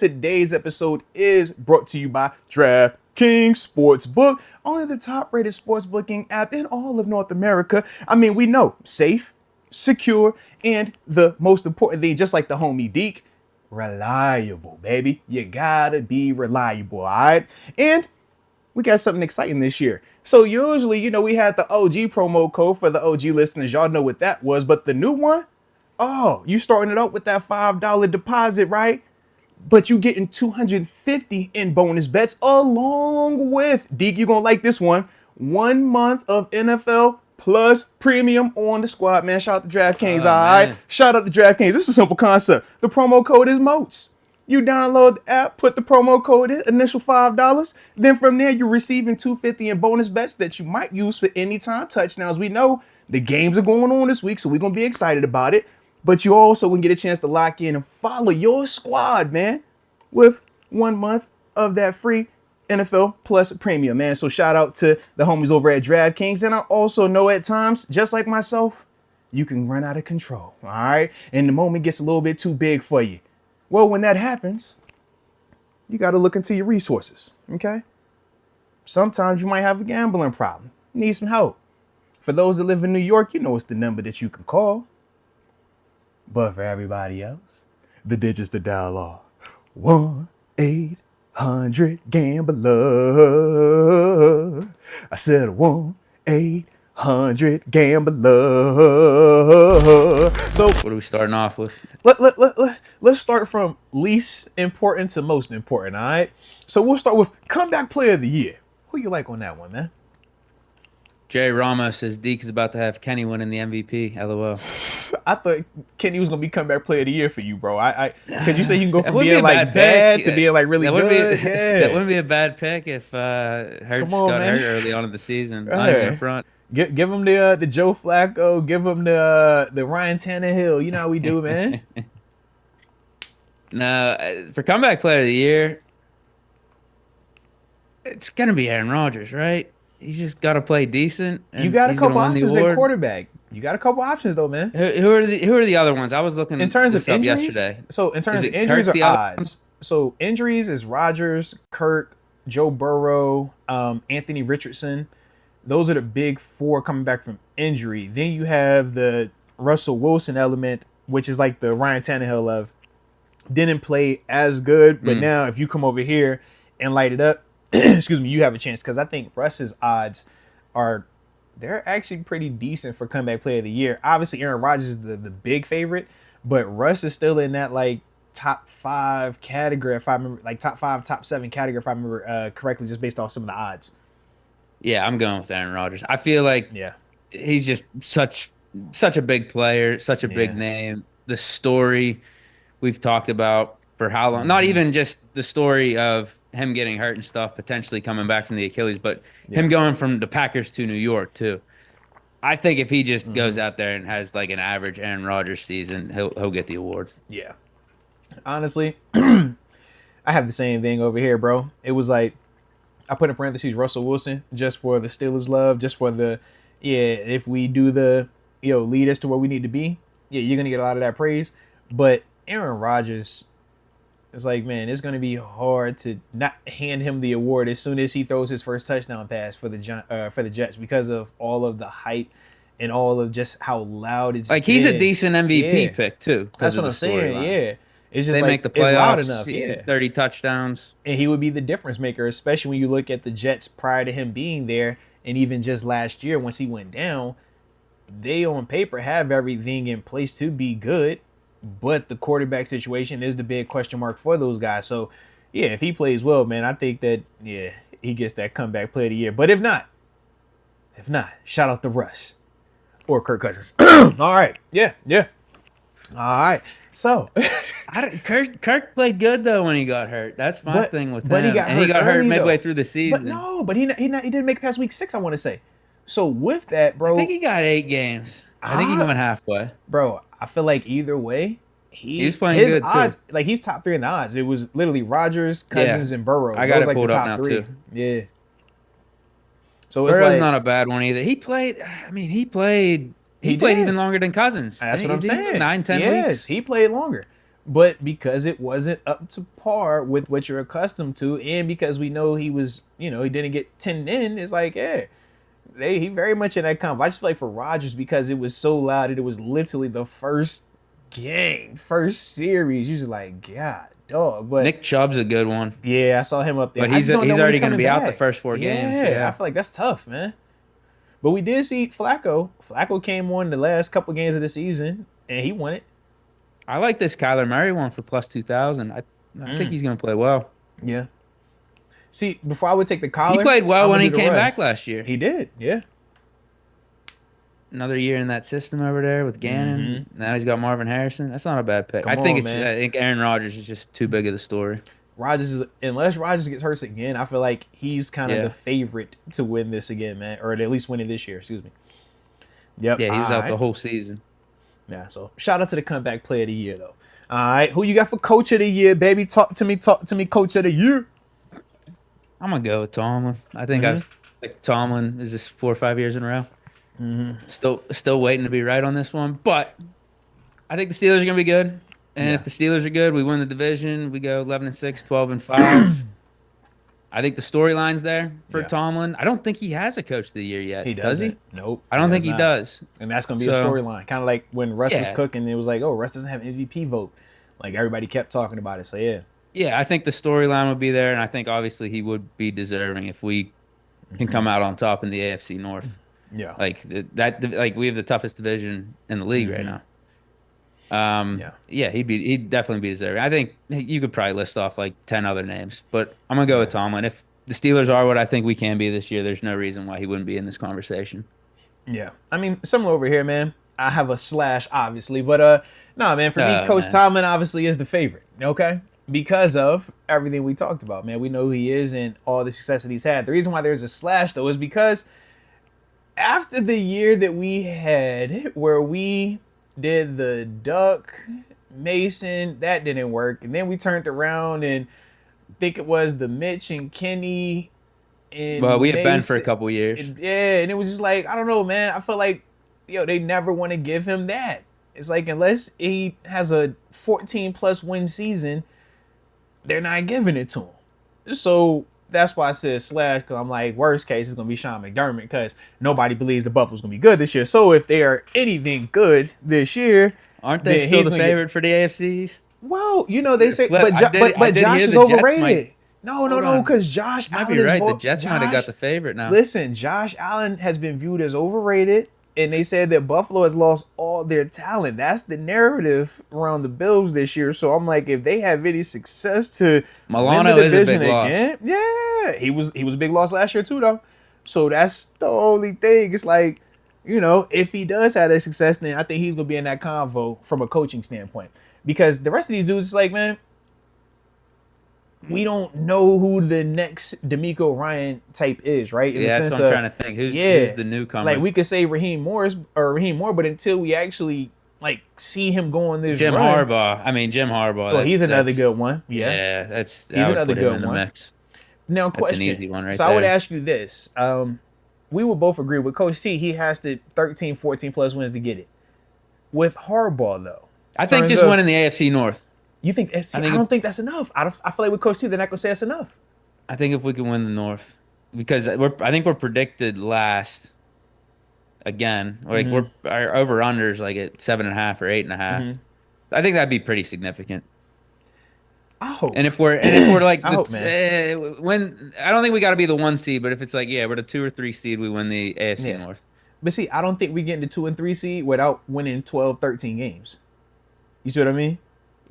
Today's episode is brought to you by DraftKings Sportsbook, only the top-rated sportsbooking app in all of North America. I mean, we know, safe, secure, and the most important thing, just like the homie Deke, reliable, baby. You gotta be reliable, all right? And we got something exciting this year. So usually, we had the OG promo code for the OG listeners. Y'all know what that was, but the new one, oh, you starting it up with that $5 deposit, right? But you getting 250 in bonus bets along with, Deke, you gonna like this one, 1 month of NFL plus premium on the squad, man. Shout out to DraftKings, all right? Shout out to DraftKings. This is a simple concept. The promo code is Moats. You download the app, put the promo code in, initial $5. Then from there, you're receiving 250 in bonus bets that you might use for anytime touchdowns. We know the games are going on this week, so we're gonna be excited about it. But you also can get a chance to lock in and follow your squad, man, with 1 month of that free NFL Plus Premium, man. So shout out to the homies over at DraftKings. And I also know at times, just like myself, you can run out of control, all right? And the moment gets a little bit too big for you. Well, when that happens, you got to look into your resources, okay? Sometimes you might have a gambling problem, need some help. For those that live in New York, you know it's the number that you can call. But for everybody else, the digits to dial are 1-800-GAMBLER. I said 1-800-GAMBLER. So what are we starting off with? Let's start from least important to most important, all right? So we'll start with comeback player of the year. Who you like on that one, man? Jay Ramos says Deke is about to have Kenny winning the MVP. LOL. I thought Kenny was gonna be comeback player of the year for you, bro. Because you say you can go from being like bad to being like really good. That wouldn't be a bad pick if Hurts got hurt early on in the season. Not even in front. Give him the Joe Flacco. Give him the Ryan Tannehill. You know how we do, man. No, for comeback player of the year, it's gonna be Aaron Rodgers, right? He's just got to play decent. And you got a couple options at quarterback. You got a couple options though, man. Who are the other ones? I was looking in terms of injuries yesterday. So in terms of injuries or odds. So injuries is Rodgers, Kirk, Joe Burrow, Anthony Richardson. Those are the big four coming back from injury. Then you have the Russell Wilson element, which is like the Ryan Tannehill of didn't play as good, but now if you come over here and light it up, excuse me, you have a chance, because I think Russ's odds they're actually pretty decent for comeback player of the year. Obviously, Aaron Rodgers is the big favorite, but Russ is still in that like top 5 category, if I remember, like top 5, top 7 category, if I remember correctly, just based off some of the odds. Yeah, I'm going with Aaron Rodgers. I feel like he's just such a big player, such a big name. The story we've talked about for how long, not even just the story of him getting hurt and stuff, potentially coming back from the Achilles, but him going from the Packers to New York too. I think if he just goes out there and has like an average Aaron Rodgers season, he'll get the award. Yeah. Honestly, I have the same thing over here, bro. It was like I put in parentheses Russell Wilson just for the Steelers love, just for the if we do the lead us to where we need to be, you're gonna get a lot of that praise. But Aaron Rodgers, it's like, man, it's going to be hard to not hand him the award as soon as he throws his first touchdown pass for the Jets, because of all of the hype and all of just how loud it's like. He's a decent MVP pick too. That's what I'm saying. Yeah, it's just they like, make the playoffs. It's loud enough. It's 30 touchdowns, and he would be the difference maker, especially when you look at the Jets prior to him being there, and even just last year once he went down, they on paper have everything in place to be good. But the quarterback situation is the big question mark for those guys. So, if he plays well, man, I think that, he gets that comeback player of the year. But if not, shout out to Russ or Kirk Cousins. All right. Yeah. All right. So, Kirk played good, though, when he got hurt. That's my thing with him. But he got hurt midway through the season. But he didn't make it past week 6, I want to say. So, with that, bro. I think he got 8 games. I think he went halfway. Bro, I feel like either way, he's playing good odds, too. like he's top 3 in the odds. It was literally Rodgers, Cousins, and Burrow. I got it pulled up now too. Yeah. So it's Burrow's not a bad one either. He played. I mean, he played even longer than Cousins. That's what I'm saying. 9-10 weeks. Yes, he played longer. But because it wasn't up to par with what you're accustomed to, and because we know he was, he didn't get 10 in, it's like, yeah, he very much in that comp. I just feel like for Rodgers, because it was so loud, it was literally the first game, first series. You're just like, God, dog. But Nick Chubb's a good one. yeah, I saw him up there. But he's already going to be out the first 4 games. Yeah, I feel like that's tough, man. But we did see Flacco. Flacco came on the last couple games of the season, and he won it. I like this Kyler Murray one for plus 2,000. I think he's going to play well. Yeah. See, before I would take the collar, he played well when he came back last year. He did, yeah. Another year in that system over there with Gannon. Now he's got Marvin Harrison. That's not a bad pick. I think Aaron Rodgers is just too big of the story. Unless Rodgers gets hurt again, I feel like he's kind of the favorite to win this again, man, or at least win it this year. Excuse me. Yep. Yeah, he was out the whole season. Yeah. So shout out to the comeback player of the year, though. All right, who you got for coach of the year, baby? Talk to me, coach of the year. I'm gonna go with Tomlin. I think Tomlin is this 4 or 5 years in a row. Still waiting to be right on this one, but I think the Steelers are gonna be good. And if the Steelers are good, we win the division. We go 11-6, 12-5. I think the storyline's there for Tomlin. I don't think he has a coach of the year yet. Does he? Nope. I don't think he does. And that's going to be a storyline. Kind of like when Russ was cooking, it was like, oh, Russ doesn't have an MVP vote. Like everybody kept talking about it. So, yeah. Yeah, I think the storyline would be there. And I think obviously he would be deserving if we can come out on top in the AFC North. Yeah. Like we have the toughest division in the league right now. He'd definitely be deserving. I think you could probably list off like 10 other names, but I'm gonna go with Tomlin. If the Steelers are what I think we can be this year, there's no reason why he wouldn't be in this conversation. Yeah, I mean, similar over here, man. I have a slash, obviously, but nah, man. For me, Coach Tomlin obviously is the favorite. Okay, because of everything we talked about, man. We know who he is and all the success that he's had. The reason why there's a slash though is because after the year that we had, where we did the Duck Mason, that didn't work, and then we turned around and I think it was the Mitch and Kenny and we had Ben for a couple years. And it was just like, I don't know, man. I feel like they never want to give him that. It's like unless he has a 14+ win season, they're not giving it to him. So that's why I said slash, because I'm like, worst case is going to be Sean McDermott, because nobody believes the Buffalo's going to be good this year. So if they are anything good this year, aren't they still the favorite for the AFC East? Well, they say, but Josh is overrated. No, because Josh might be right. The Jets might have got the favorite now. Listen, Josh Allen has been viewed as overrated, and they said that Buffalo has lost all their talent. That's the narrative around the Bills this year. So I'm like, if they have any success to Milano is a big loss. Yeah, he was a big loss last year too, though. So that's the only thing. It's like, if he does have that success, then I think he's gonna be in that convo from a coaching standpoint. Because the rest of these dudes, is like, man, we don't know who the next D'Amico Ryan type is, right? That's what I'm trying to think. Who's the newcomer? Like, we could say Raheem Moore, but until we actually see him go on this Jim run. Harbaugh. Well, he's another good one. Yeah, he's another good one. Mix. Now, question. That's an easy one, right? So I would ask you this: we would both agree with Coach T. He has to 13, 14+ wins to get it. With Harbaugh, though, I think just winning the AFC North. You think? I don't think that's enough. I feel like with Coach T, they're not gonna say that's enough. I think if we can win the North, because I think we're predicted last again. Like our over unders like at 7.5 or 8.5. I think that'd be pretty significant. I hope. And if we're like I don't think we got to be the 1 seed, but if it's like we're the 2 or 3 seed, we win the AFC North. But see, I don't think we get into 2 and 3 seed without winning 12, 13 games. You see what I mean?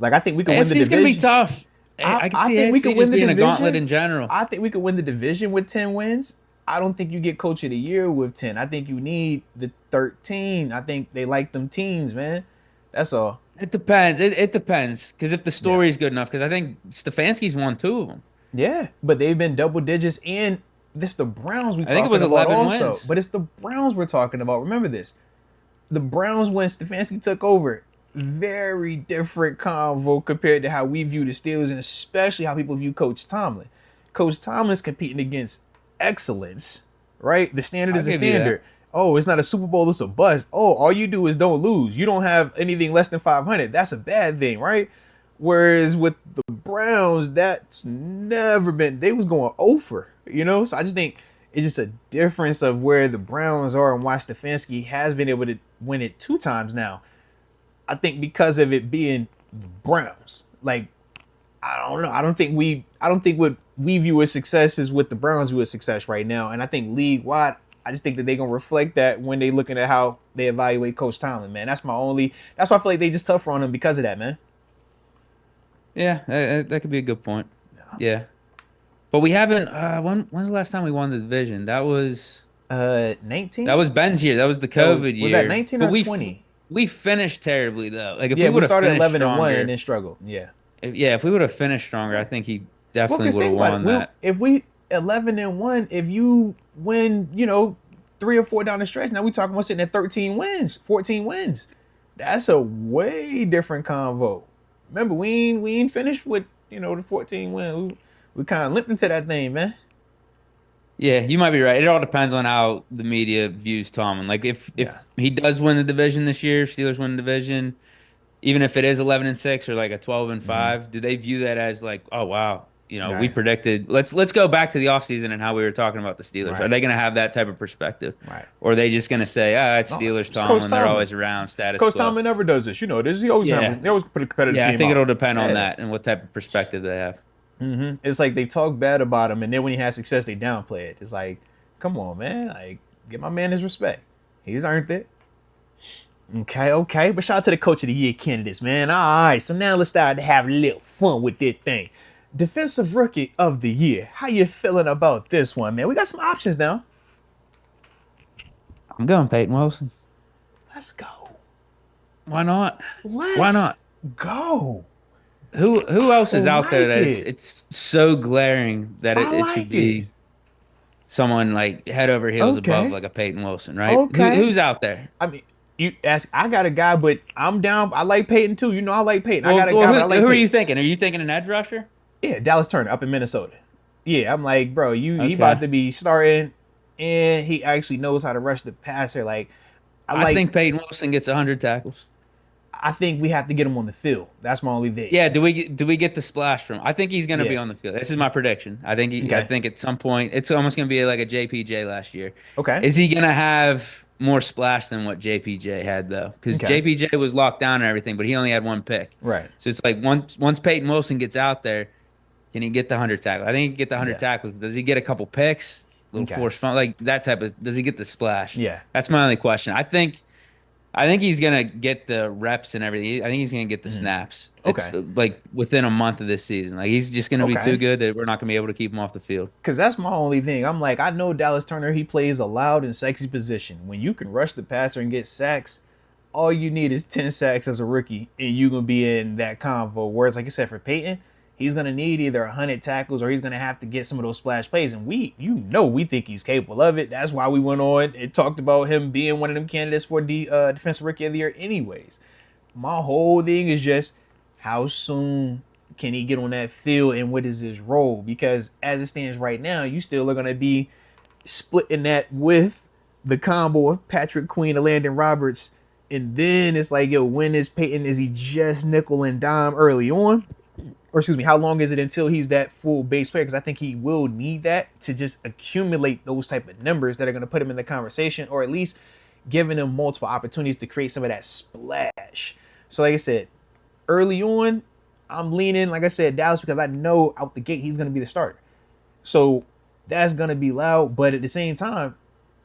Like, I think we can win the division. AFC's going to be tough. I can see AFC just being a gauntlet in general. I think we could win the division with 10 wins. I don't think you get coach of the year with 10. I think you need the 13. I think they like them teams, man. That's all. It depends. It depends. Because if the story is good enough, because I think Stefanski's won 2 of them. Yeah, but they've been double digits, and this the Browns we talking about. I think it was 11 wins. But it's the Browns we're talking about. Remember this. The Browns, when Stefanski took over, very different convo compared to how we view the Steelers, and especially how people view Coach Tomlin. Coach Tomlin's competing against excellence, right? The standard is the standard. Oh, it's not a Super Bowl, it's a bust. Oh, all you do is don't lose. You don't have anything less than 500. That's a bad thing, right? Whereas with the Browns, that's never been. They was going over, you know. So I just think it's just a difference of where the Browns are and why Stefanski has been able to win it 2 times now. I think because of it being the Browns. Like, I don't know. I don't think what we view as success is what the Browns view as success right now. And I think league wide, I just think that they're gonna reflect that when they looking at how they evaluate Coach Tomlin, man. That's why I feel like they just tougher on him because of that, man. Yeah, that could be a good point. Yeah, but we haven't. When's the last time we won the division? That was 19. that was Ben's year. That was the COVID Was that year. 19 But or 20? we finished terribly though. Like if Yeah, we we would have started finished 11-1 stronger, and then struggled. Yeah. if we would have finished stronger, I think he Well, definitely because would have think about won it. that. If we 11-1, if you win, 3 or 4 down the stretch, now we talking about sitting at 13 wins, 14 wins. That's a way different convo. Remember, we ain't finished with the 14 win. We kind of limped into that thing, man. Yeah, you might be right. It all depends on how the media views Tomlin. Like if Yeah. he does win the division this year, Steelers win the division, even if it is 11-6 or like a 12-5, do they view that as like, oh wow, we Right. predicted. Let's go back to the offseason and how we were talking about the Steelers. Are Right. they going to have that type of perspective, Right. or are they just going to say, it's No, Steelers it's Coach Tomlin, they're Tomlin. always around, status Coach quo? Tomlin never does this. You know this. He always Yeah, they always put a competitive yeah. I team think out. it'll depend on Yeah. that and what type of perspective they have. It's like they talk bad about him, and then when he has success, they downplay it. It's like, come on, man. Like, give my man his respect. He's earned it. Okay. But shout out to the Coach of the Year candidates, man. All right, so now let's start to have a little fun with this thing. Defensive Rookie of the Year. How you feeling about this one, man? We got some options now. I'm going Peyton Wilson. Let's go. Why not? Let's Why not? go. Who else is I out there that like it. it's so glaring that I it like should be it. someone like head over heels above Okay. like a Peyton Wilson, right? Okay. Who's out there? I mean, you ask. I got a guy, but I'm down. I like Peyton too. I like Peyton. I Well, got a well, guy, who, but I like who are Peyton. you thinking? Are you thinking an edge rusher? Yeah, Dallas Turner up in Minnesota. Yeah, I'm like, bro, he Okay. about to be starting, and he actually knows how to rush the passer. Like, I think Peyton Wilson gets 100 tackles. I think we have to get him on the field. That's my only thing. Yeah, do we get the splash from him? I think he's going to be Yeah. on the field. This is my prediction. I Okay. think at some point it's almost going to be like a JPJ last year. Okay. Is he going to have more splash than what JPJ had though? Because Okay. JPJ was locked down and everything, but he only had 1 pick. Right. So it's like once Peyton Wilson gets out there, can he get the 100 tackles? I think he can get the 100 Yeah. tackles. Does he get a couple picks? Little Okay. force fun, like that type of. Does he get the splash? Yeah. That's my only question. I think he's gonna get the reps and everything. I think he's gonna get the snaps. Okay. It's like within a month of this season. Like he's just gonna be Okay. too good that we're not gonna be able to keep him off the field. Because that's my only thing. I'm like, I know Dallas Turner, he plays a loud and sexy position. When you can rush the passer and get sacks, all you need is 10 sacks as a rookie, and you're going to be in that convo. Whereas, like I said, for Peyton, he's going to need either 100 tackles or he's going to have to get some of those splash plays. And we think he's capable of it. That's why we went on and talked about him being one of them candidates for the Defensive Rookie of the Year anyways. My whole thing is just how soon can he get on that field and what is his role? Because as it stands right now, you still are going to be splitting that with the combo of Patrick Queen and Landon Roberts. And then it's like, yo, when is Peyton? Is he just nickel and dime early on? Or excuse me, how long is it until he's that full base player? Because I think he will need that to just accumulate those type of numbers that are going to put him in the conversation, or at least giving him multiple opportunities to create some of that splash. So like I said, early on, I'm leaning, like I said, Dallas, because I know out the gate he's going to be the starter. So that's going to be loud. But at the same time,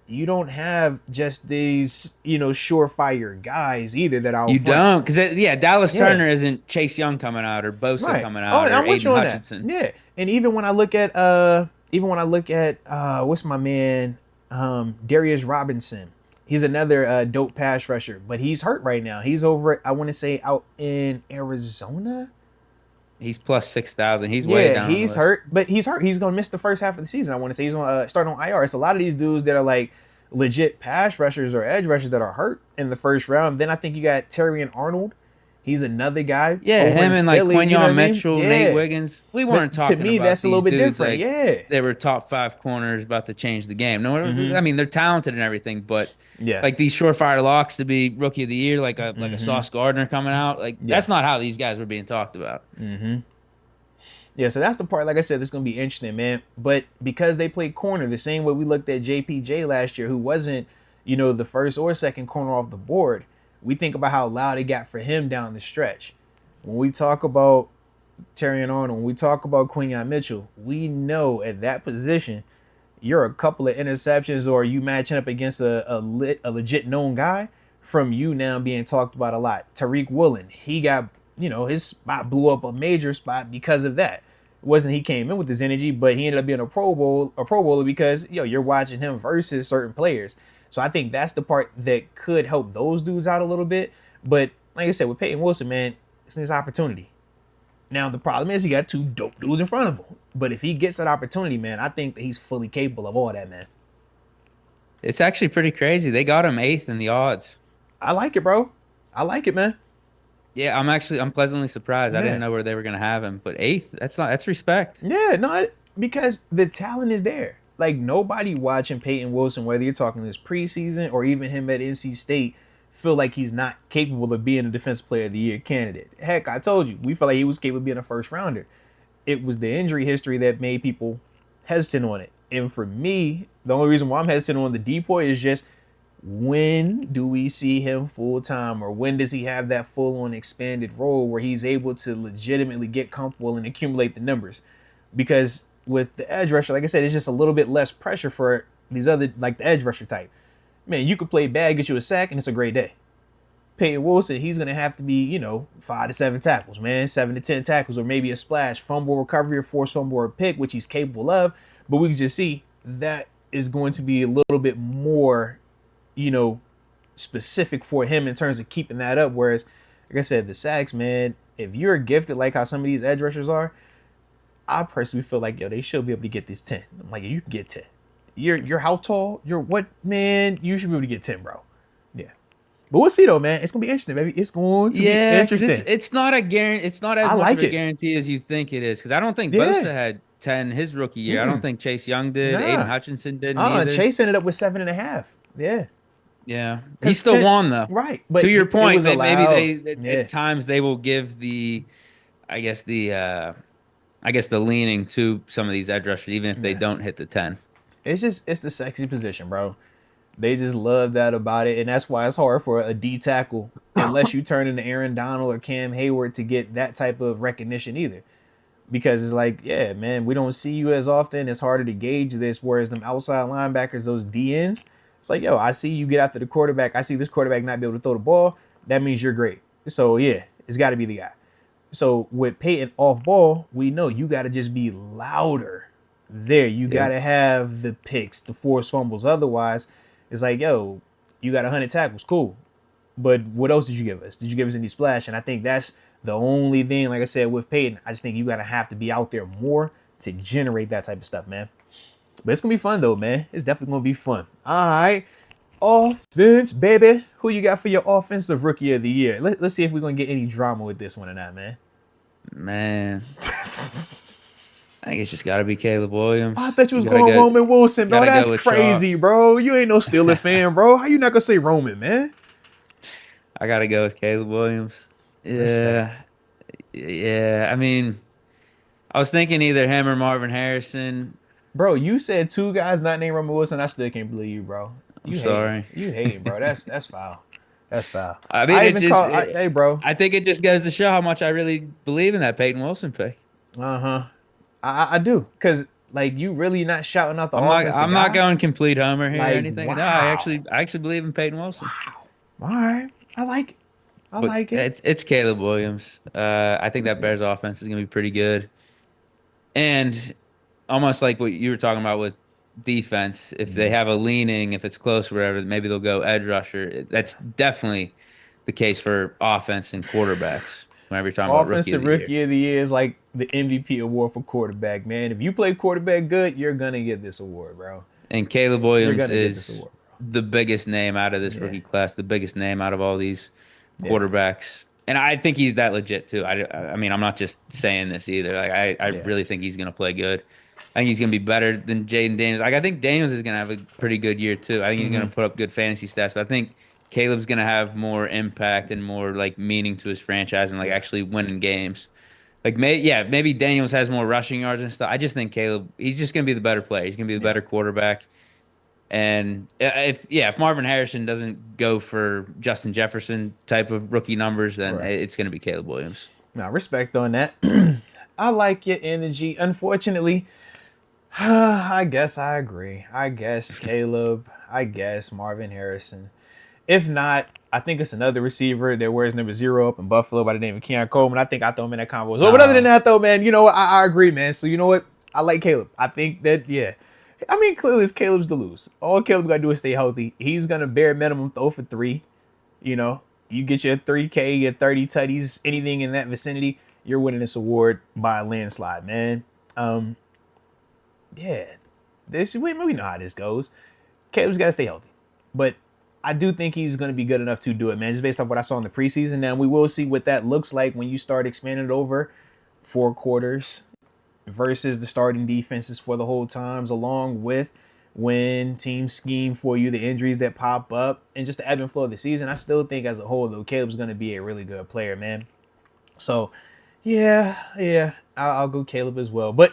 you don't have just these, surefire guys either that are. You don't, because Dallas Yeah. Turner isn't Chase Young coming out or Bosa Right. coming out or I'm with you Aiden on Hutchinson. that. Yeah, and even when I look at what's my man, Darius Robinson. He's another dope pass rusher, but he's hurt right now. He's over, I want to say, out in Arizona. He's plus 6,000. He's way down. He's hurt, but he's hurt. He's gonna miss the first half of the season. I want to say he's gonna start on IR. It's a lot of these dudes that are like legit pass rushers or edge rushers that are hurt in the first round. Then I think you got Terry and Arnold He's another guy Yeah, over him in and like Philly. You know what I Quinion mean? Mitchell, Nate Yeah. Wiggins. We weren't But to talking me, about that's a little these bit dudes different. like Yeah. they were top five corners about to change the game. No, I mean they're talented and everything, but Yeah. like these surefire locks to be rookie of the year, like a hmm Sauce Gardner coming out, like Yeah. that's not how these guys were being talked about. Yeah, so that's the part, like I said, that's going to be interesting, man. But because they played corner the same way we looked at JPJ last year, who wasn't, the first or second corner off the board, we think about how loud it got for him down the stretch. When we talk about Terrion Arnold, when we talk about Quinion Mitchell, we know at that position, you're a couple of interceptions or you matching up against a legit known guy from you now being talked about a lot. Tariq Woolen, he got, his spot blew up a major spot because of that. It wasn't he came in with this energy, but he ended up being a Pro Bowler because you're watching him versus certain players. So I think that's the part that could help those dudes out a little bit. But like I said, with Peyton Wilson, man, it's his opportunity. Now the problem is he got two dope dudes in front of him. But if he gets that opportunity, man, I think that he's fully capable of all that, man. It's actually pretty crazy. They got him eighth in the odds. I like it, bro. I like it, man. Yeah, I'm pleasantly surprised. I didn't Yeah. know where they were gonna have him, but eighth, that's respect. Yeah, no, because the talent is there. Like nobody watching Peyton Wilson, whether you're talking this preseason or even him at NC State, feel like he's not capable of being a Defensive Player of the Year candidate. Heck, I told you, we felt like he was capable of being a first rounder. It was the injury history that made people hesitant on it. And for me, the only reason why I'm hesitant on the depoy is just when do we see him full time, or when does he have that full on expanded role where he's able to legitimately get comfortable and accumulate the numbers? Because with the edge rusher, like I said, it's just a little bit less pressure for these other, like the edge rusher type. Man, you could play bad, get you a sack, and it's a great day. Peyton Wilson, he's going to have to be, 5 to 7 tackles, man, 7 to 10 tackles, or maybe a splash, fumble recovery, or force fumble or pick, which he's capable of. But we can just see that is going to be a little bit more, specific for him in terms of keeping that up. Whereas, like I said, the sacks, man, if you're gifted like how some of these edge rushers are, I personally feel like, they should be able to get this 10. I'm like, you can get 10. You're how tall? You're what, man? You should be able to get 10, bro. Yeah. But we'll see though, man. It's gonna be interesting, baby. It's going to be interesting. It's not a guarantee. It's not as I much like of a it. guarantee as you think it is. Because I don't think Yeah. Bosa had 10 his rookie year. I don't think Chase Young did. Aiden Nah. Hutchinson didn't either. Chase ended up with 7.5. Yeah. Yeah, he still won though. Right. But to your point, was maybe allowed. they at times they will give I guess the leaning to some of these edge rushers, even if they don't hit the 10. It's the sexy position, bro. They just love that about it, and that's why it's hard for a D tackle unless you turn into Aaron Donald or Cam Hayward to get that type of recognition either. Because it's like, yeah, man, we don't see you as often. It's harder to gauge this. Whereas them outside linebackers, those DNs, it's like, yo, I see you get after the quarterback. I see this quarterback not be able to throw the ball. That means you're great. So yeah, it's got to be the guy. So with Peyton off ball, we know you got to just be louder there. You got to have the picks, the forced fumbles. Otherwise, it's like, yo, you got 100 tackles. Cool. But what else did you give us? Did you give us any splash? And I think that's the only thing, like I said, with Peyton, I just think you got to have to be out there more to generate that type of stuff, man. But it's going to be fun, though, man. It's definitely going to be fun. All right. Offense, baby. Who you got for your offensive rookie of the year? Let's see if we're going to get any drama with this one or not, man. Man. I think it's just got to be Caleb Williams. I bet you was going Roman Wilson, bro. That's crazy, bro. You ain't no Steelers fan, bro. How you not going to say Roman, man? I got to go with Caleb Williams. Yeah. Respect. Yeah. I mean, I was thinking either him or Marvin Harrison. Bro, you said two guys not named Roman Wilson. I still can't believe you, bro. I'm sorry. You hating, bro. That's foul. That's foul. I mean, hey, bro. I think it just goes to show how much I really believe in that Peyton Wilson pick. I do, because like you really not shouting out the offensive I'm not going complete homer here or anything. Wow. No, I actually believe in Peyton Wilson. Wow. All right, I like it. I like it. It's Caleb Williams. I think that Bears offense is gonna be pretty good, and almost like what you were talking about with defense. If they have a leaning, if it's close or whatever, maybe they'll go edge rusher. That's definitely the case for offense and quarterbacks. Whenever you're talking about rookie of the year is like the MVP award for quarterback, man. If you play quarterback good, you're gonna get this award, bro. And Caleb Williams is the biggest name out of this rookie class, the biggest name out of all these quarterbacks. And I think he's that legit too. I mean, I'm not just saying this either. Like I Yeah. really think he's gonna play good. I think he's gonna be better than Jaden Daniels. Like I think Daniels is gonna have a pretty good year too. I think he's Hmm. gonna put up good fantasy stats, but I think Caleb's gonna have more impact and more like meaning to his franchise and like Yeah. actually winning games. Like maybe Daniels has more rushing yards and stuff. I just think Caleb, he's just gonna be the better player. He's gonna be the Yeah. better quarterback. And if Marvin Harrison doesn't go for Justin Jefferson type of rookie numbers, then Right. it's going to be Caleb Williams. Now, respect on that. I like your energy. Unfortunately, I guess I agree. I guess Caleb. I guess Marvin Harrison. If not, I think it's another receiver that wears number 0 up in Buffalo by the name of Keon Coleman. I think I throw him in that combo. So, but other than Uh, that, though, man, you know what? I agree, man. So, you know what? I like Caleb. I think that, yeah. I mean, clearly it's Caleb's to lose. All Caleb got to do is stay healthy. He's going to bare minimum throw for 3. You know, you get your 3K, your 30 tutties, anything in that vicinity, you're winning this award by a landslide, man. Um, yeah. We know how this goes. Caleb's got to stay healthy. But I do think he's going to be good enough to do it, man, just based off what I saw in the preseason. Now, we will see what that looks like when you start expanding it over 4 quarters versus the starting defenses for the whole times, along with when teams scheme for you, the injuries that pop up, and just the ebb and flow of the season. I still think as a whole, though, Caleb's going to be a really good player, man. So, yeah, I'll go Caleb as well. But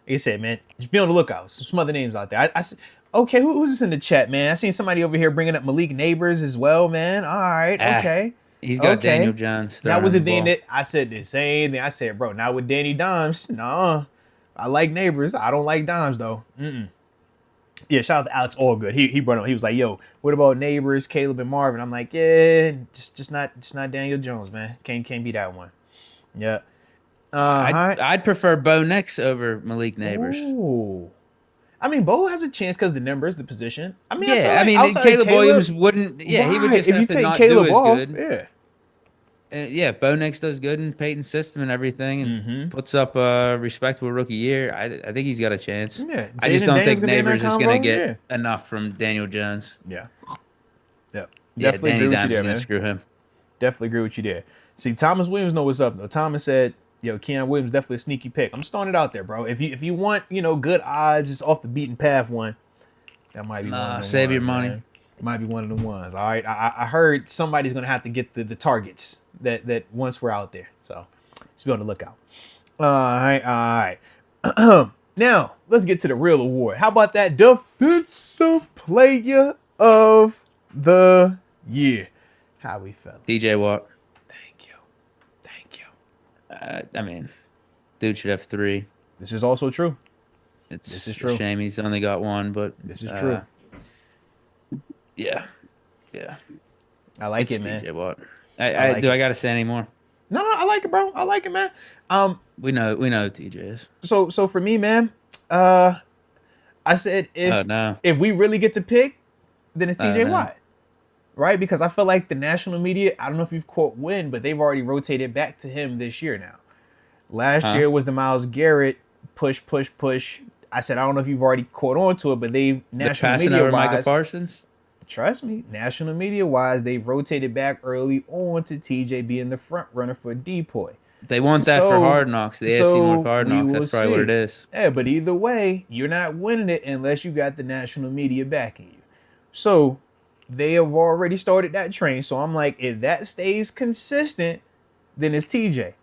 like I said, man, just be on the lookout. Some other names out there. Okay, who's this in the chat, man? I seen somebody over here bringing up Malik Neighbors as well, man. All right, ah, okay, he's got Daniel okay. Jones That throwing was him the the thing ball. that I said the same thing. I said, bro, not with Danny Dimes. Nah, I like Neighbors. I don't like Dimes though. Yeah, shout out to Alex Allgood. He brought up. He was like, "Yo, what about Neighbors, Caleb and Marvin?" I'm like, "Yeah, just not Daniel Jones, man. Can't be that one." Yeah. Hi. I'd prefer Bo Nix over Malik Neighbors. Ooh. I mean, Bo has a chance because the numbers, the position. I mean, I feel Yeah, I like mean outside of Caleb Caleb, Williams wouldn't. Yeah, he would right? just If you have to take not do Caleb as off, good. yeah. Yeah, if Bo Nix does good in Peyton's system and everything, and Mm-hmm. puts up a respectable rookie year, I think he's got a chance. Yeah. I just Jaden don't Daniels think gonna be in that Neighbors is gonna combo. get Yeah. enough from Daniel Jones. Yeah. Yeah. Yeah, Definitely agree Danny with you Dimes is there, gonna man. screw him. Definitely agree with you there. See, Thomas Williams know what's up though. Thomas said, "Yo, Keon Williams definitely a sneaky pick." I'm just throwing it out there, bro. If you want good odds, just off the beaten path one, that might be one of Nah, the save your ones, money. man. Might be one of the ones. All right. I heard somebody's gonna have to get the targets that once we're out there. So just be on the lookout. All right. Now let's get to the real award. How about that defensive player of the year? How we felt? TJ Watt. Thank you. Thank you. I mean, dude should have 3. This is also true. This is It's a true. shame he's only got 1, but This is true. yeah, yeah, I like it's it, man. TJ Watt. I like Do I it. gotta say any more? No, I like it, bro. I like it, man. We know who TJ is. So for me, man, uh, I said Oh if no, if we really get to pick, then it's oh TJ no. Watt, right? Because I feel like the national media, I don't know if you've caught wind, but they've already rotated back to him this year now. Last Huh? year was the Myles Garrett push. I said I don't know if you've already caught on to it, but they They're national passing media over Micah wise, Parsons. trust me, national media wise, they've rotated back early on to TJ being the front runner for Depoy. They want that for So, Hard Knocks, the AFC North so Hard we Knocks. will That's probably what it see. is. Yeah, but either way, you're not winning it unless you got the national media backing you. So they have already started that train. So I'm like, if that stays consistent, then it's TJ.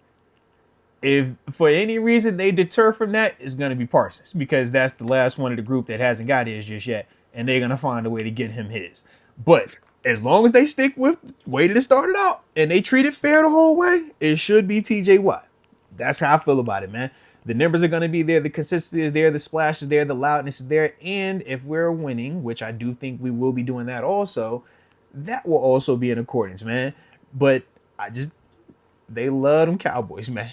If for any reason they deter from that, it's gonna be Parsons because that's the last one of the group that hasn't got his just yet, and they're gonna find a way to get him his. But as long as they stick with the way that it started out and they treat it fair the whole way, it should be TJ Watt. That's how I feel about it, man. The numbers are going to be there. The consistency is there. The splash is there. The loudness is there. And if we're winning, which I do think we will be doing that also, that will also be in accordance, man. But they love them Cowboys, man.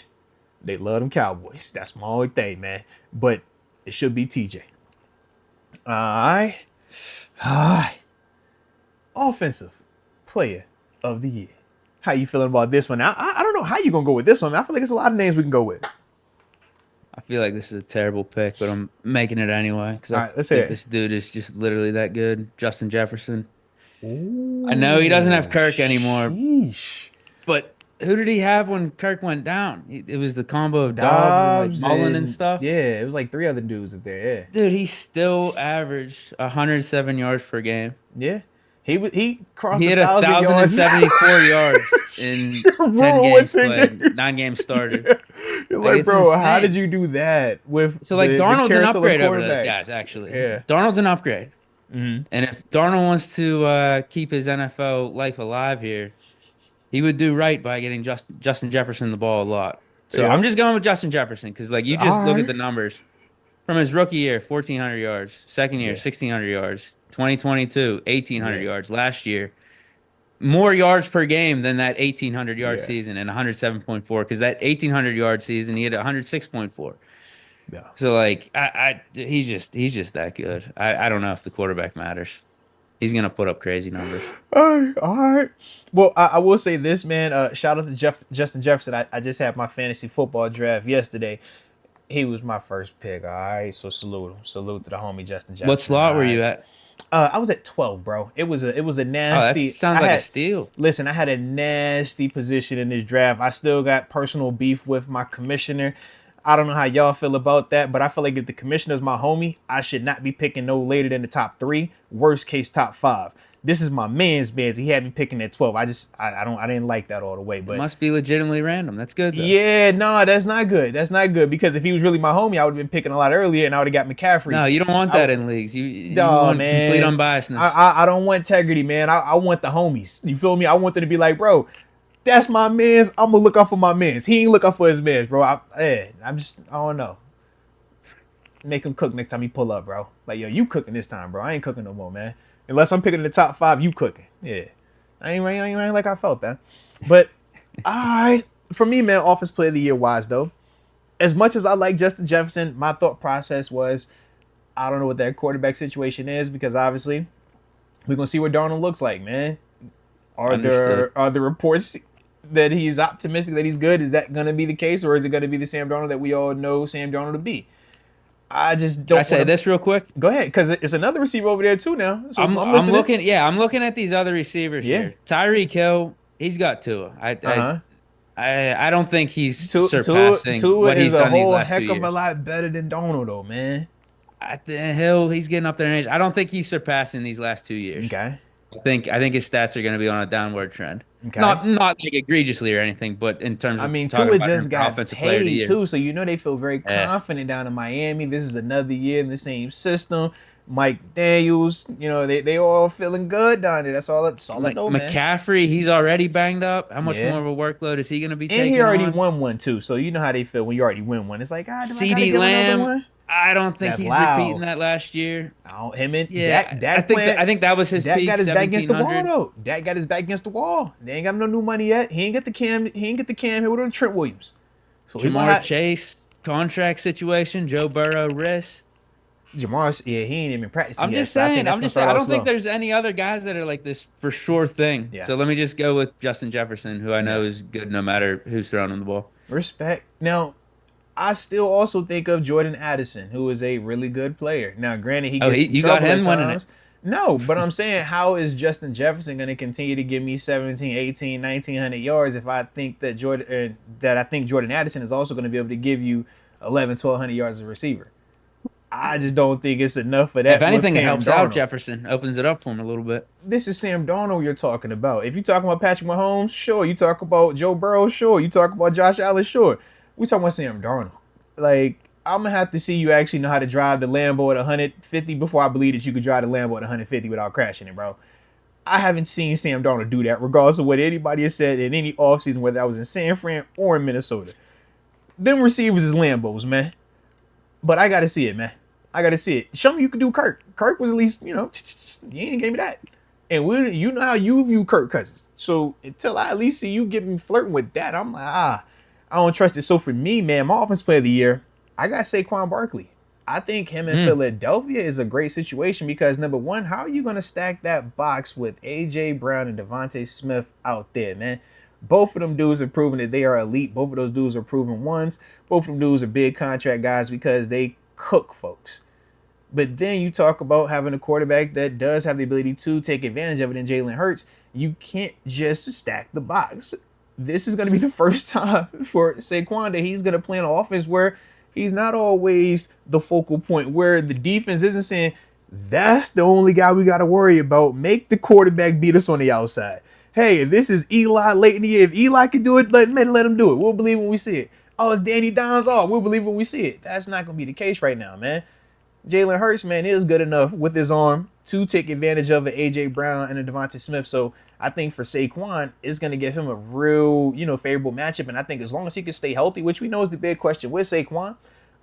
They love them Cowboys. That's my only thing, man. But it should be TJ. All right. All right. Offensive player of the year. How you feeling about this one? I don't know how you going to go with this one. I feel like there's a lot of names we can go with. I feel like this is a terrible pick, but I'm making it anyway because All I right, let's hear think it. this dude is just literally that good. Justin Jefferson. Ooh, I know he doesn't have Kirk anymore, sheesh. but who did he have when Kirk went down? It was the combo of Dobbs and like Dobbs Mullen and and stuff. yeah, it was like 3 other dudes up there. Dude, he still averaged 107 yards per game. Yeah, yeah. He crossed He a had 1,000 yards. 1,074 yards in 10 Bro, what games 10 played, games? 9 games started. Yeah. You're Like like, it's bro, how did insane. you do that with So like the Darnold's an carousel of upgrade over those quarterbacks? guys, actually. Yeah. Darnold's an upgrade. Hmm. And if Darnold wants to keep his NFL life alive here, he would do right by getting Justin Jefferson the ball a lot. So Yeah. I'm just going with Justin Jefferson because like you just All look at right. the numbers from his rookie year, 1,400 yards, second year, Yeah. 1,600 yards, 2022, 1,800 Yeah. yards, last year. More yards per game than that 1,800 yard Yeah. season and 107.4 because that 1,800 yard season he had 106.4. Yeah. So like he's just that good. I don't know if the quarterback matters. He's gonna put up crazy numbers. All right. All right. Well, I will say this, man. Shout out to Justin Jefferson. I just had my fantasy football draft yesterday. He was my first pick. All right. So salute him. Salute to the homie Justin What Jefferson. slot All were you right. at? I was at 12, bro. It was a Oh, that nasty. sounds like a steal. Listen, I had a nasty position in this draft. I still got personal beef with my commissioner. I don't know how y'all feel about that, but I feel like if the commissioner's my homie, I should not be picking no later than the top 3. Worst case, top 5. This is my man's bands. He had me picking at 12. I didn't like that all the way, It but must be legitimately random. That's good though. yeah, no, that's not good. That's not good because if he was really my homie, I would have been picking a lot earlier, and I would have got McCaffrey. No, you don't want I, that in leagues. You Oh want complete man, unbiasedness. I don't want integrity, man. I want the homies. You feel me? I want them to be like, bro, that's my man's. I'm gonna look out for my man's. He ain't look out for his man's, bro. I don't know. Make him cook next time he pull up, bro. Like, yo, you cooking this time, bro. I ain't cooking no more, man. Unless I'm picking the top 5, you cooking. Yeah, I ain't like I felt that. But I, for me, man, Offense Player of the Year wise though, as much as I like Justin Jefferson, my thought process was I don't know what that quarterback situation is because obviously we're gonna see what Darnold looks like, man. Understood. Are the reports that he's optimistic that he's good? Is that gonna be the case, or is it gonna be the Sam Darnold that we all know Sam Darnold to be? I just Can I don't say want to this real quick? go ahead because it's another receiver over there too now. So I'm I'm listening. looking. Yeah, I'm looking at these other receivers Yeah. here. Tyreek Hill, he's got Tua. Uh huh. I don't think he's Tua surpassing Tua what is he's a done these whole last two heck of a years. lot better than Darnold though, man. I think Hill, he's getting up there in age. I don't think he's surpassing these last 2 years. Okay. I think his stats are going to be on a downward trend. Okay. Not like egregiously or anything, but in terms I of mean, talking Tua about him just for got offensive player of the paid year. too, so you know they feel very Yeah. confident down in Miami. This is another year in the same system. Mike Daniels, they all feeling good down there. That's all I know, man. McCaffrey, he's already banged up. How much more Yeah. of a workload is he going to be And he taking already on? won one too, so you know how they feel when you already win one. It's like, do I gotta CD give another Lamb, one? I don't think That's he's repeating loud. that last year. Him and Yeah, I Dak think playing. I think that was his Dak peak, got his back against the wall 1,700. though. Dak got his back against the wall. They ain't got no new money yet. He ain't get the Cam. He ain't get the Cam here with Trent Williams. So he gonna Jamar have Chase contract situation, Joe Burrow wrist. Jamar. Yeah, he ain't even practicing I'm yet. just So I think saying. that's I'm gonna just saying. start I off don't think slow. there's any other guys that are like this for sure thing. Yeah. So let me just go with Justin Jefferson, who I know Yeah. is good no matter who's throwing him the ball. Respect. Now, I still also think of Jordan Addison, who is a really good player. Now, granted, he Oh, gets in you got trouble at him winning it. times. No, but I'm saying, how is Justin Jefferson going to continue to give me 17, 18, 1900 yards if I think that Jordan Addison is also going to be able to give you 11, 1200 yards as a receiver? I just don't think it's enough for If that with anything, it Sam helps out Darnold. Jefferson, opens it up for him a little bit. This is Sam Darnold you're talking about. If you talking about Patrick Mahomes, sure. You talk about Joe Burrow, sure. You talk about Josh Allen, sure. We talking about Sam Darnold. Like, I'm gonna have to see you actually know how to drive the Lambo at 150 before I believe that you could drive the Lambo at 150 without crashing it, bro. I haven't seen Sam Darnold do that, regardless of what anybody has said in any offseason, whether I was in San Fran or in Minnesota. Them receivers is Lambos, man. But I gotta see it, man. I gotta see it. Show me you can do Kirk. Kirk was at least, you ain't gave me that. And you know how you view Kirk Cousins. So until I at least see you get me flirting with that, I'm like, I don't trust it. So for me, man, my offense player of the year, I got Saquon Barkley. I think him in Philadelphia is a great situation because number one, how are you gonna stack that box with AJ Brown and Devontae Smith out there, man? Both of them dudes have proven that they are elite. Both of those dudes are proven ones. Both of them dudes are big contract guys because they cook folks. But then you talk about having a quarterback that does have the ability to take advantage of it in Jalen Hurts. You can't just stack the box. this is going to be the first time for Saquon that he's going to play an offense where he's not always the focal point, where the defense isn't saying, that's the only guy we got to worry about. Make the quarterback beat us on the outside. Hey, if this is Eli late in the year, if Eli can do it, let him do it. We'll believe when we see it. Oh, it's Danny Dimes. Oh, we'll believe when we see it. That's not going to be the case right now, man. Jalen Hurts, man, is good enough with his arm to take advantage of an A.J. Brown and a Devontae Smith. So I think for Saquon, it's going to give him a real, favorable matchup. And I think as long as he can stay healthy, which we know is the big question with Saquon,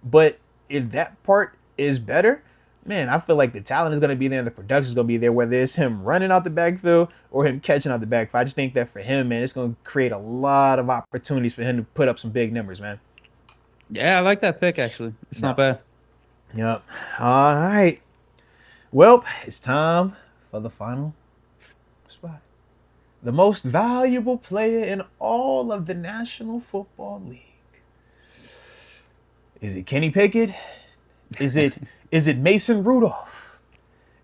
but if that part is better, man, I feel like the talent is going to be there and the production is going to be there, whether it's him running out the backfield or him catching out the backfield. I just think that for him, man, it's going to create a lot of opportunities for him to put up some big numbers, man. Yeah, I like that pick, actually. It's not bad. Yep. All right. Well, it's time for the final spot. The most valuable player in all of the National Football League. Is it Kenny Pickett? Is it Mason Rudolph?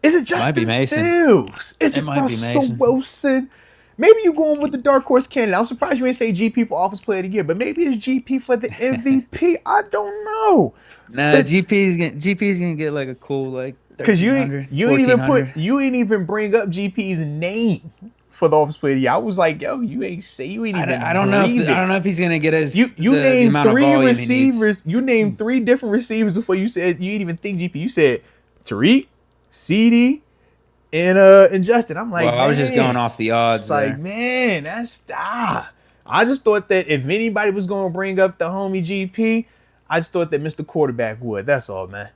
Is it Justin Fields? Is it Russell Wilson? Maybe you're going with the dark horse candidate. I'm surprised you ain't say GP for Offensive Player of the Year, but maybe it's GP for the MVP. I don't know. Nah, GP's gonna get like a cool like because you ain't even bring up GP's name for the Offensive Player of the Year. I was like, yo, you ain't even. I don't know if he's gonna get as you named three receivers. You named three different receivers before you said you didn't even think GP. You said Tariq, CD, and Justin. I'm like, well, I was just going off the odds. It's like, man, that's I just thought that if anybody was gonna bring up the homie GP, I just thought that Mr. Quarterback would. That's all, man.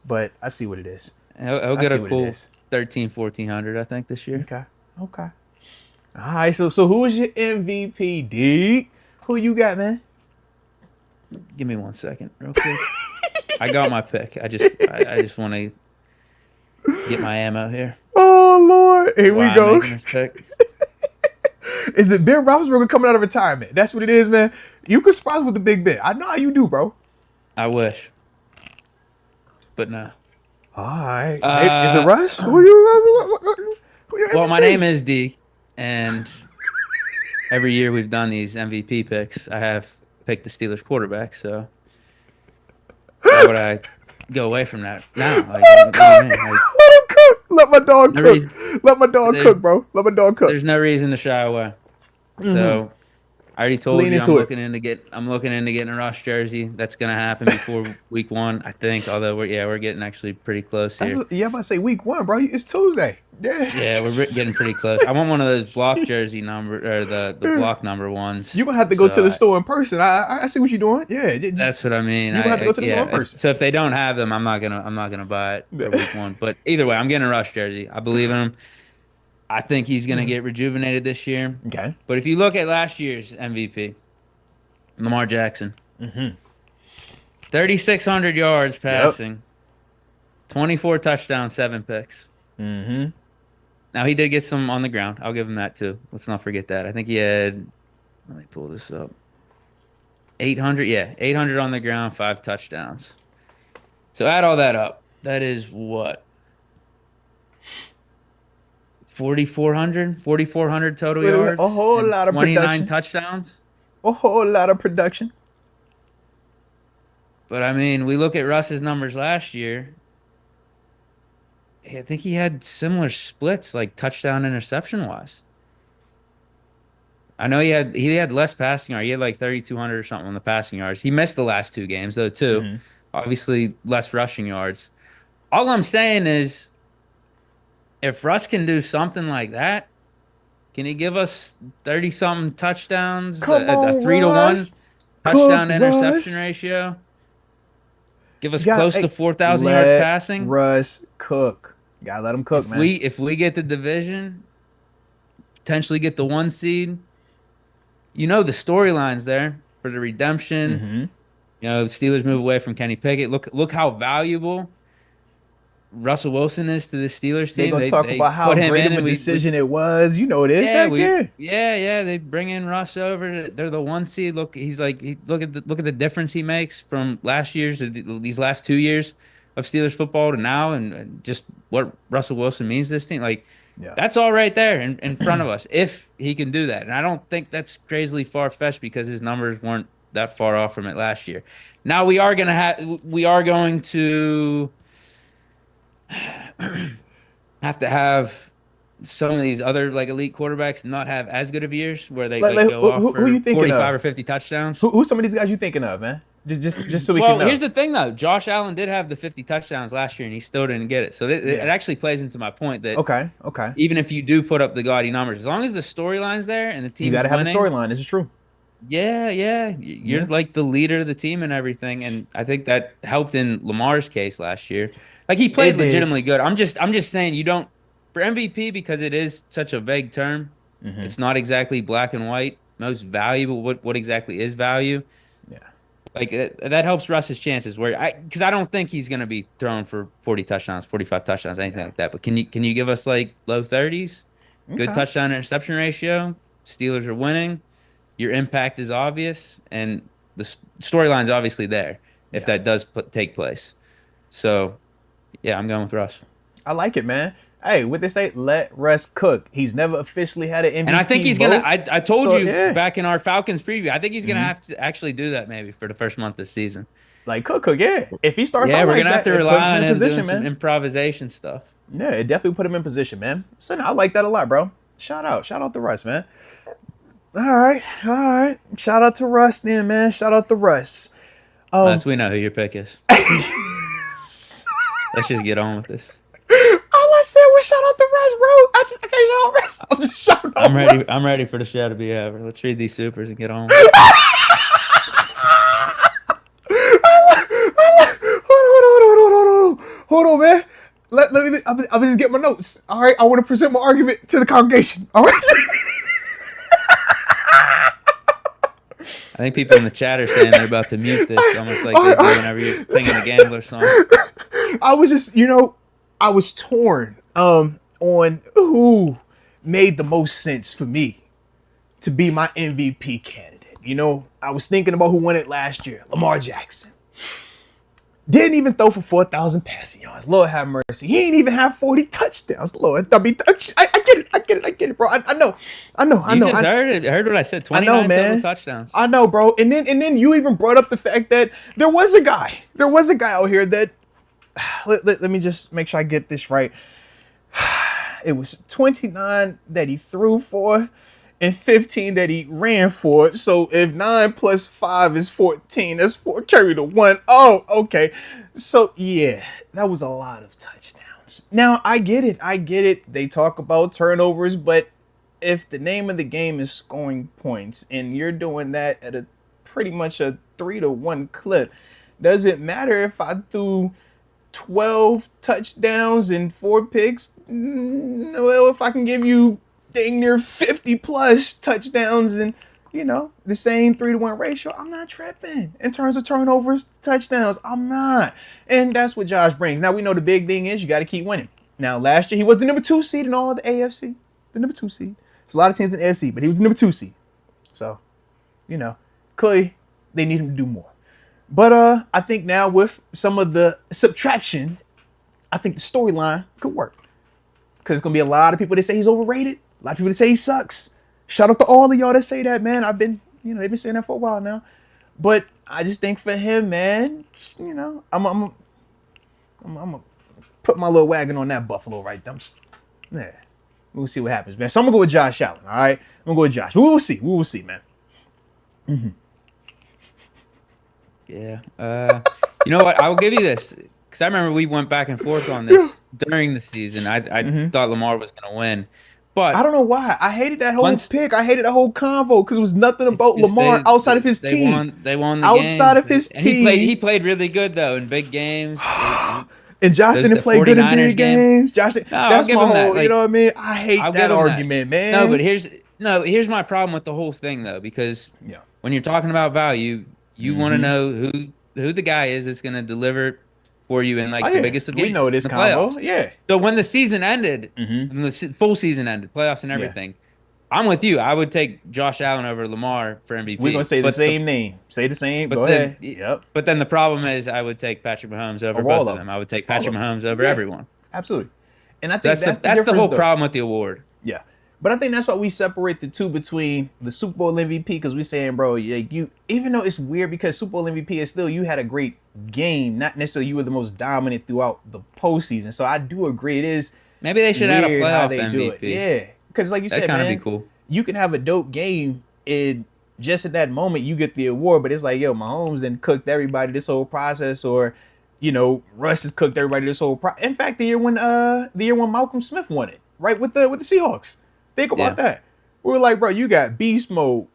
But I see what it is. He'll get a cool 1,400, I think, this year. Okay. All right. So who is your MVP, Deke? Who you got, man? Give me 1 second, real quick. I got my pick. I just want to get my ammo here. Oh Lord, here we go. I'm making this pick. Is it Ben Roethlisberger coming out of retirement? That's what it is, man. You can surprise with the Big Ben. I know how you do, bro. I wish, but no. All right. Is it Russ? Who you? Well, my name is Deke, and every year we've done these MVP picks. I have picked the Steelers quarterback, so why would I go away from that now? Like, let him cook. Let my dog cook. Let my dog cook, bro. Let my dog cook. There's no reason to shy away. So I already told you I'm looking into getting a Rush jersey. That's gonna happen before week 1, I think. Although we're getting actually pretty close here. I'm about to say week 1, bro. It's Tuesday. Yeah, we're getting pretty close. I want one of those block jersey number or the block number ones. You're gonna have to go to the store in person. I see what you're doing. Yeah, that's what I mean. You're gonna have to go to the store in person. So if they don't have them, I'm not gonna buy it for week 1. But either way, I'm getting a Rush jersey. I believe in him. I think he's going to get rejuvenated this year. Okay. But if you look at last year's MVP, Lamar Jackson, 3,600 yards passing, 24 touchdowns, 7 picks. Now, he did get some on the ground. I'll give him that, too. Let's not forget that. I think he had, let me pull this up, 800 on the ground, 5 touchdowns. So add all that up. That is what? 4,400 total yards. A whole lot of 29 touchdowns. A whole lot of production. But I mean, we look at Russ's numbers last year. I think he had similar splits, like touchdown interception wise. I know he had less passing yards. He had like 3,200 or something on the passing yards. He missed the last 2 games though too. Obviously, less rushing yards. All I'm saying is, if Russ can do something like that, can he give us 30-something touchdowns, a 3-to-1 touchdown to interception ratio? Give us close to 4,000 yards passing? Russ cook. Gotta let him cook, man. If we get the division, potentially get the 1 seed, the storylines there for the redemption. Steelers move away from Kenny Pickett. Look how valuable Russell Wilson is to the Steelers team. They're going to talk about how great of a decision it was. You know it is. They bring in Russ over. They're the 1 seed. Look, look at the difference he makes from last year's to these last 2 years. of Steelers football to now, and just what Russell Wilson means to this team. Like, Yeah. that's all right there in front of us if he can do that. And I don't think that's crazily far fetched because his numbers weren't that far off from it last year. Now we are going to have to have some of these other like elite quarterbacks not have as good of years where they Like, go off who for you thinking 45 of? or 50 touchdowns. Who's some of these guys you thinking of, man? Just so we can Well, know. here's the thing though. Josh Allen did have the 50 touchdowns last year and he still didn't get it. So it Yeah. actually plays into my point that Okay. Okay. even if you do put up the gaudy numbers, as long as the storyline's there and the You team's got to have a winning, storyline. This is true. yeah, you're Yeah. like the leader of the team and everything, and I think that helped in Lamar's case last year. Like he played It did. legitimately good. I'm just saying you don't for MVP because it is such a vague term. Mm-hmm. It's not exactly black and white. Most valuable. What exactly is value? Yeah. Like that helps Russ's chances. Because I don't think he's gonna be throwing for 40 touchdowns, 45 touchdowns, anything like that. But can you give us like low 30s? Good Okay. touchdown interception ratio. Steelers are winning. Your impact is obvious, and the storyline's obviously there if that does take place. So, yeah, I'm going with Russ. I like it, man. Hey, what they say? Let Russ cook. He's never officially had an MVP. And I think he's vote. gonna. I told So, you yeah. back in our Falcons preview. I think he's gonna have to actually do that maybe for the first month this season. Like cook, yeah. If he starts, Yeah, out we're like gonna have that, to it puts rely him on in him position, doing some man. improvisation stuff. Yeah, it definitely put him in position, man. So I like that a lot, bro. Shout out to Russ, man. All right. Shout out to Russ, then, man. Shout out to Russ. We know who your pick is. Let's just get on with this. All I said was shout out to Russ, bro. I can't shout out Russ. I'm just shouting out. I'm ready. Russ. I'm ready for the show to be over. Let's read these supers and get on. Hold on, man. Let me. I'm just get my notes. All right, I want to present my argument to the congregation. All right. I think people in the chat are saying they're about to mute this, almost like they do whenever you're singing a Gambler song. I was just, I was torn on who made the most sense for me to be my MVP candidate. I was thinking about who won it last year, Lamar Jackson. Didn't even throw for 4,000 passing yards. Lord have mercy. He ain't even have 40 touchdowns. Lord, I get it, bro. I know. You just heard what I said. 29 total touchdowns. I know, bro. And then you even brought up the fact that there was a guy out here that let me just make sure I get this right. It was 29 that he threw for and 15 that he ran for. So if 9 plus 5 is 14, that's 4 carry to 1. Oh, okay. So yeah, that was a lot of touchdowns. Now I get it. They talk about turnovers, but if the name of the game is scoring points and you're doing that at a pretty much a 3-1 clip, does it matter if I threw 12 touchdowns and 4 picks? Well, if I can give you dang near 50 plus touchdowns and the same 3-1 ratio, I'm not tripping. In terms of turnovers, touchdowns, I'm not. And that's what Josh brings. Now we know the big thing is you got to keep winning. Now last year he was the number 2 seed in all of the AFC. The number 2 seed. There's a lot of teams in the AFC, but he was the number 2 seed. So, clearly they need him to do more. But I think now with some of the subtraction, I think the storyline could work. Because there's going to be a lot of people that say he's overrated. A lot of people that say he sucks. Shout out to all of y'all that say that, man. I've been, they've been saying that for a while now. But I just think for him, man, I'm gonna put my little wagon on that buffalo right there. Yeah. We'll see what happens, man. So I'm going to go with Josh Allen, all right? I'm going to go with Josh. We will see. We will see, man. Mm-hmm. Yeah. You know what? I will give you this. Because I remember we went back and forth on this during the season. I thought Lamar was going to win. But I don't know why. I hated that whole pick. I hated that whole convo because it was nothing about Lamar outside of his team. They won the outside games. Of his team. He played really good, though, in big games. And Josh didn't play good in big games. Josh, that's my whole, that. Like, you know what I mean? I hate that argument, man. No, but here's my problem with the whole thing, though, because when you're talking about value, you want to know who the guy is that's going to deliver for you in the biggest of games. We know this combo, playoffs. Yeah. So when the season ended, when the full season ended, playoffs and everything, I'm with you. I would take Josh Allen over Lamar for We're gonna MVP. say the same name. Say the same. Go But ahead. then Yep. but then the problem is I would take Patrick Mahomes over Over all both of of them. them. I would take All Patrick of them. Mahomes over Yeah. everyone. Absolutely. And I So think that's the that's the difference, whole though. problem with the award. Yeah. But I think that's why we separate the two between the Super Bowl MVP, because we're saying, bro, you even though it's weird because Super Bowl MVP is still you had a great game, not necessarily you were the most dominant throughout the postseason. So I do agree it is Maybe they should add a weird how playoff they do it. MVP. Yeah. Because like you That'd said, kind of be man, cool. you can have a dope game and just at that moment you get the award, but it's like, yo, Mahomes then cooked everybody this whole process, or Russ has cooked everybody this whole in fact, the year when Malcolm Smith won it, right, with the Seahawks. Think about Yeah. that. We were like, bro, you got beast mode.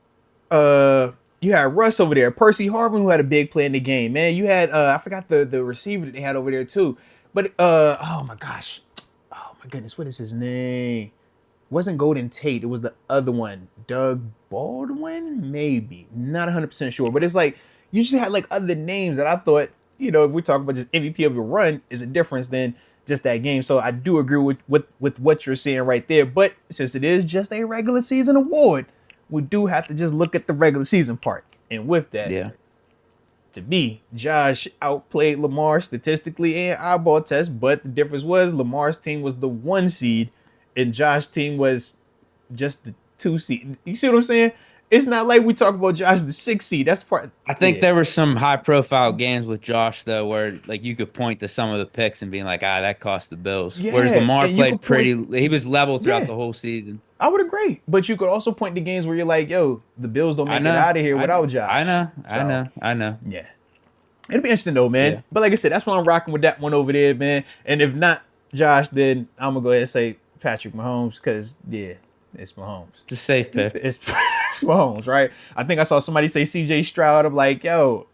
You had Russ over there, Percy Harvin, who had a big play in the game, man. You had I forgot the receiver that they had over there too. But oh my gosh. Oh my goodness, what is his name? Wasn't Golden Tate, it was the other one. Doug Baldwin? Maybe. Not 100% sure. But it's like you just had like other names that I thought, if we talk about just MVP of your run, is a difference than just that game. So I do agree with what you're saying right there. But since it is just a regular season award, we do have to just look at the regular season part. And with that, Yeah. to me, Josh outplayed Lamar statistically and eyeball test, but the difference was Lamar's team was the 1 seed and Josh's team was just the 2 seed. You see what I'm saying? It's not like we talk about Josh the 6 seed. That's part. I think there were some high profile games with Josh though where like you could point to some of the picks and being like, that cost the Bills. Yeah, Whereas Lamar and you played could he was level throughout Yeah. the whole season. I would agree, but you could also point to games where you're like, "Yo, the Bills don't make it out of here without Josh." I know. Yeah, it'll be interesting though, man. Yeah. But like I said, that's why I'm rocking with that one over there, man. And if not Josh, then I'm gonna go ahead and say Patrick Mahomes, because it's Mahomes. It's a safe pick. It's Mahomes, right? I think I saw somebody say CJ Stroud. I'm like, yo,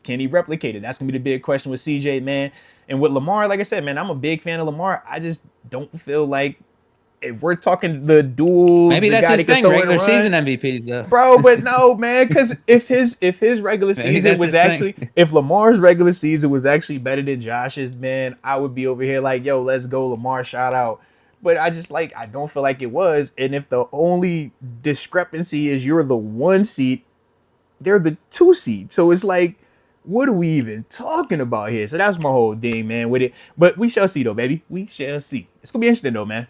can he replicate it? That's gonna be the big question with CJ, man. And with Lamar, like I said, man, I'm a big fan of Lamar. I just don't feel like if we're talking the duel, Maybe the that's guy his that can thing, throw and regular run, season MVP though. bro. But no, man, because if his regular Maybe season that's was his actually, thing. if Lamar's regular season was actually better than Josh's, man, I would be over here like, yo, let's go, Lamar, shout out. But I don't feel like it was. And if the only discrepancy is you're the 1 seed, they're the 2 seed. So it's like, what are we even talking about here? So that's my whole thing, man, with it. But we shall see, though, baby. We shall see. It's gonna be interesting, though, man.